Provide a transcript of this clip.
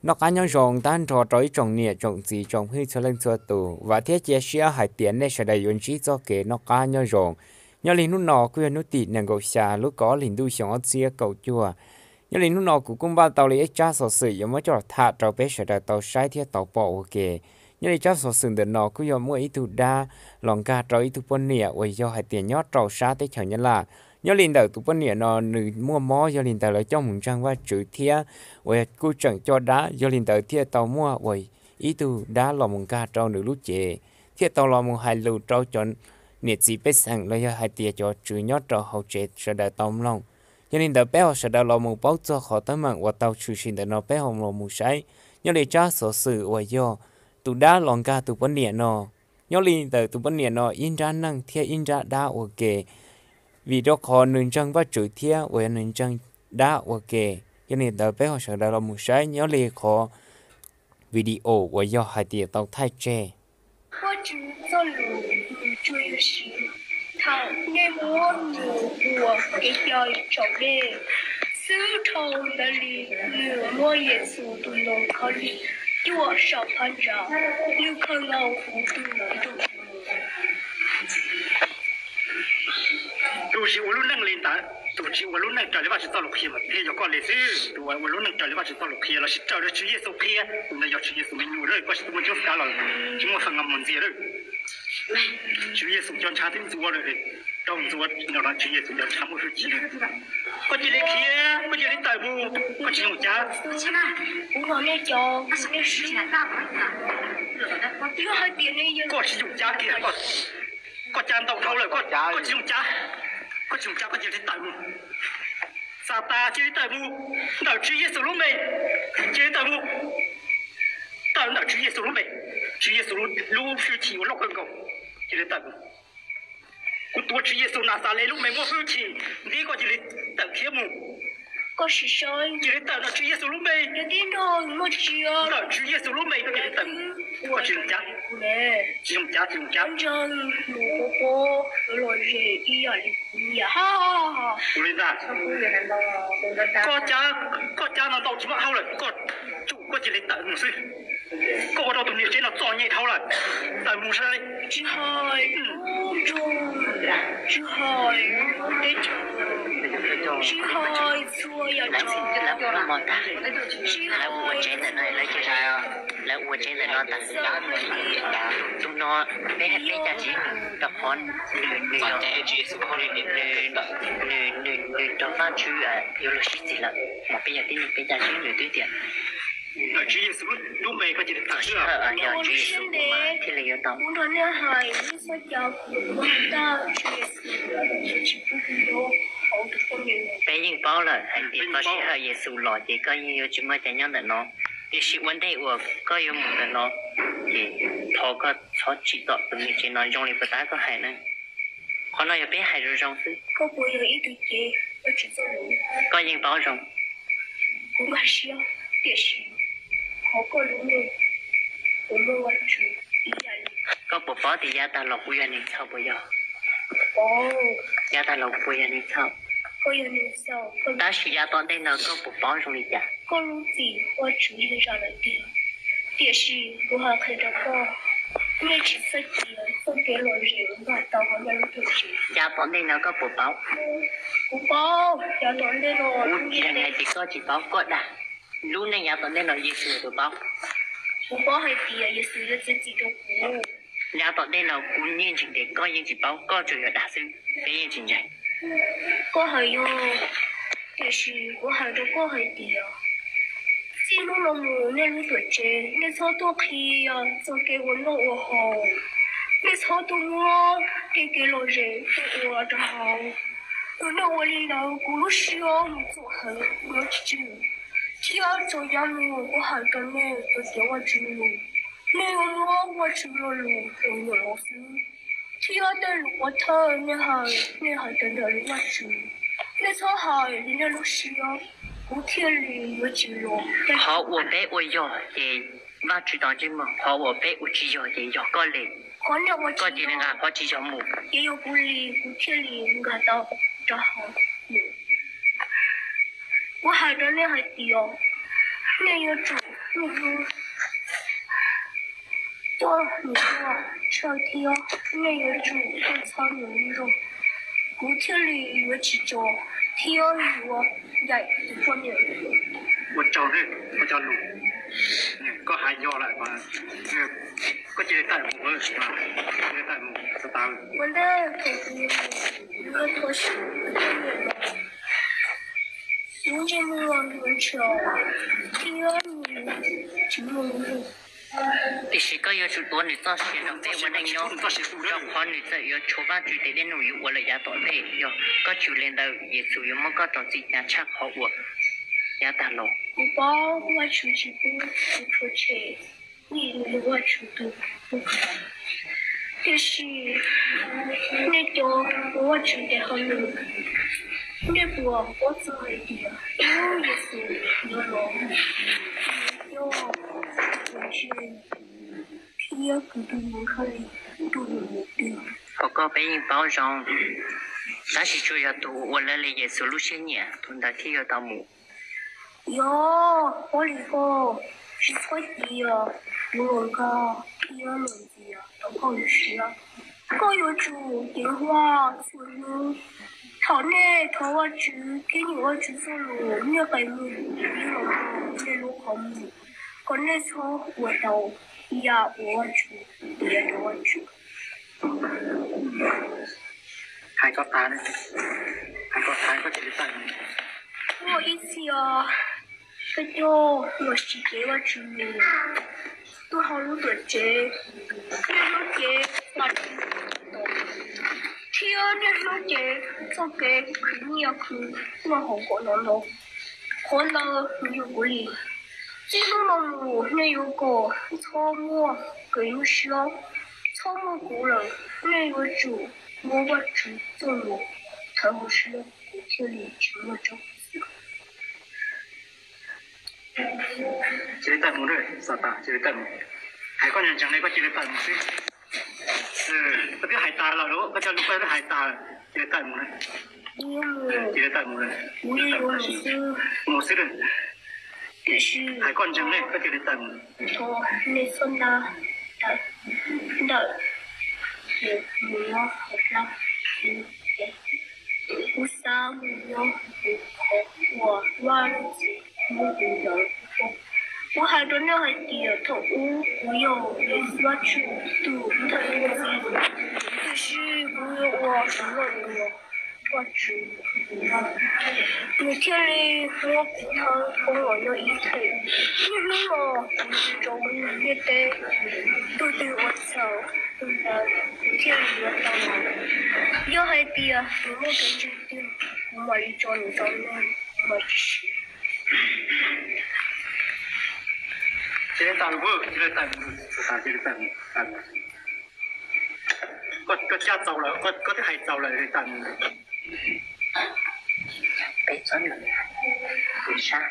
nó cá nhau rồng tan trò trói trồng nhẹ trồng gì trồng hơi cho lên cho tù và thiết chế xia hải tiền này sẽ đầy yun chí cho kế nó cá nhau rồng nhau linh lúc nọ quyên nút tịt nàng gầu xà lúc có linh đu xong ở xia cầu chùa nhau linh lúc nọ cũng cũng bao tàu lấy cha sổ sử giống mới cho thả trâu bé sẽ đầy tàu sai thiết tàu bỏ ok nhau linh cha sổ sử được nọ cứ do mỗi ít tu đa lòng cá trâu ít tu bún nhẹ vì do hải tiền nhót trâu sa tới chở nhân là nhớ linh đầu tụ bún nhẹ nọ nữ mua mó do linh đầu lấy trong mùng trăng và chữ thia vì cô chẳng cho đá do linh đầu thia tàu mua vì ý tu đá lò mùng cá trâu nữ lú chè thia tàu lò mùng hai lù trâu chọn nhiệt gì biết sang lấy hai tia cho chữ nhót trâu hậu chè sẽ đợi tôm long cho nên đợi bé sẽ đợi lò mùng bao cho khó tới mạng và tàu chữ xin đợi nó bé hồng lò mùng sấy nhớ lấy cha sở sự vì do tụ đá lòng cá tụ bún nhẹ nọ nhớ linh đầu tụ bún nhẹ nọ in ra năng thia in ra đá ok vì đó khó nên chân và chữ thia và nên chân đá ok cho nên đợi bé họ sẽ đợi một sáng nhớ liền khó video và do hai tia tàu thay che 我只做路追时，他那么路我给掉一条嘞，手头那里我也速度能考虑，给我上班长，你看我糊涂那种。ดูสิว่ารุ่นนั่งเล่นตาดูสิว่ารุ่นนั่งจ่ายว่าสิตลกเพียมันเพียก็เลยสิดูว่ารุ่นนั่งจ่ายว่าสิตลกเพียแล้วสิจ่ายแล้วชื่อเยซูเพียดูนายชื่อเยซูไม่อยู่เลยก็สิมันจะสกัดเราชิมว่าฟังงมันเสียเลยชื่อเยซูจนชาติตัวเลยต้องตัวเราละชื่อเยซูจะทำอะไรจีก็จะเลี้ยเพียก็จะเลี้ยตายบูก็จะหนุ่มจ้า是吧？我往那叫，那事情大不大？这还点那样。 ก็จะหนุ่มจ้าเกี่ยก็จานเต่าเท่าเลยก็จะหนุ่มจ้าก็จะหนุ่มจ้าก็จะเลี้ยตายบูซาตาจะเลี้ยตายบูเราชื่อเยซูรู้ไหมจะเลี้ยตายบูตอนเราชื่อเยซูรู้ไหมชื่อเยซูรู้ชื่อที่ว่าเราคนก่อนจะเลี้ยตายบูกูตัวชื่อเยซูนาซาเลรู้ไหมว่าชื่อที่นี่ก็จะเลี้ยตายเทียมู có sự soi chỉ đến tận là chữ Giêsu lúc mày để đến rồi một chiều là chữ Giêsu lúc mày có chỉ đến tận có chỉ chắc chỉ chắc anh chân bố bố rồi về đi ở nhà ha lên ra có cha nó đâu chỉ mà hao rồi có chủ có chỉ đến tận một xí có đâu tụi nhiều trên nó to nhẹ thâu rồi tận một xí chứ hai chứ hai để chứ hai xua ya là xin là của món ta chứ là của chế là này là chế là của chế là nó ta chúng nó bé hết bé cha chỉ tập huấn người nó người trong phan chú yêu là gì là mà bây giờ tin bé cha chỉ người tuyệt tiền là chữ Giêsu lúc mày có chỉ đến tận chưa giờ chữ Giêsu mà thì là yêu tao muốn nói là hai cái sao giáo của ta chỉ bé những bao là anh thì có sẽ hơi Giêsu lọ thì có nhiều chúng mới chạy nhau để nó thì sự vấn đề của có yêu một để nó thì thọ có thọ chỉ đạo từ mình chỉ nói trong này phải có hay nữa có nói bé hay rồi trong thứ có bố yêu ý được gì nó chỉ cho có những bao trong cũng là siêu để siêu họ có đúng rồi cũng mới quan trọng ý là có bộ phó thì gia ta lộc vui anh sao bây giờ ồ gia ta lộc vui anh sao có yêu nên sao có ta sử gia toàn đây nó có bộ phó trong này chả có lúc gì我主意上来的也是我还看到过那只设计送给了人吧到后面就是 gia toàn đây nó có bộ phó不包要弄的咯 chỉ là ngày chỉ có chỉ phó có đã lúc này gia toàn đây nó gì sửa bộ phó 不包还低也是有自己的苦 gia toàn đây nó cũng nhiên trình để có những chỉ phó có chủ yếu đa số cái nhiên trình này 我还有也是我还有个还低记录了我那里的这你操作可以呀就给我弄我好你操作我给了人我的好那我领导咕噜需要你做很我去只要这样路我还跟你都给我指路没有我指了路我有老师只要等我头你还等着我指你操好你那路需要我天里有指路好我被我有也那知道这么好我被我只有也有个嘞 có nhiều một có gì là có chỉ cho một也有不离不贴离个到这好我还着那还低哦那有主做你说上天那有主都操牛肉，古天里有几种，天有我也一方面。我找的我叫路，ก็หายยอละมาก็เจอแต่หมูมาเจอแต่หมูสตาร์ 我的头皮一个头是一个脸的，用这么多球，天你怎么弄？thì chỉ có yêu chủ tuần thì cho xe đồng tệวันanh nhau cho con thì sẽ yêu chú ba chủ tệ đến nổi yêu là giá tổn tệ yêu có chủ lên đầu yêu chủ yêu mất có tổn gì nhà chắc họ của giá tà lộ 我包我出去不出去，你我出去不可。就是那种我出的很冷，那不我做的，有意思有了，有就是天个都能看的都有的。 họ có bé những bao rong ta chỉ cho yêu tụ我来了也是路线年同他提要到母 哟，我那个是错的呀，我那个天冷的呀，都好吃啊。我有住电话，所以头呢头我住，给你我住走路，你还没你那个路好木，我那时候我到呀我住，也我住。 หายก็ตาเนี่ยหายก็ตายก็เจอแต่ 我一次啊，这就我是给我住的，都好有多钱，那有钱我住的。天啊，那有钱，做给去你要去，我好过了咯，可能没有过哩。这个农务那有个草木给有少，草木过了那有住，我住走路，太不是了，这里什么着。 เจอแต่หมูด้วยสตาร์เจอแต่หมูหายก็ยังจังเลยก็เจอแต่หมูสิก็ที่หายตาเราแล้วก็จะรู้ไปว่าหายตาเจอแต่หมูเลยเจอแต่หมูเลยหมูสิเลยหายก่อนจังเลยก็เจอแต่หมู 说那份的母要好像不三母要我忘记母有我还真的很低头，我有我去读的就是不用我什么多，我去。每天里我骨头跟我有一腿，你那么不是中午也得都对我走，真的天里我到了，要还低啊，我跟着低，我一找你到那，我只是。 เจอแต่หมูเจอแต่หมูสตาร์เจอแต่หมูก็จะเจ้าแล้วก็ที่หายเจ้าเลยแต่หมู bé chọn là bị sa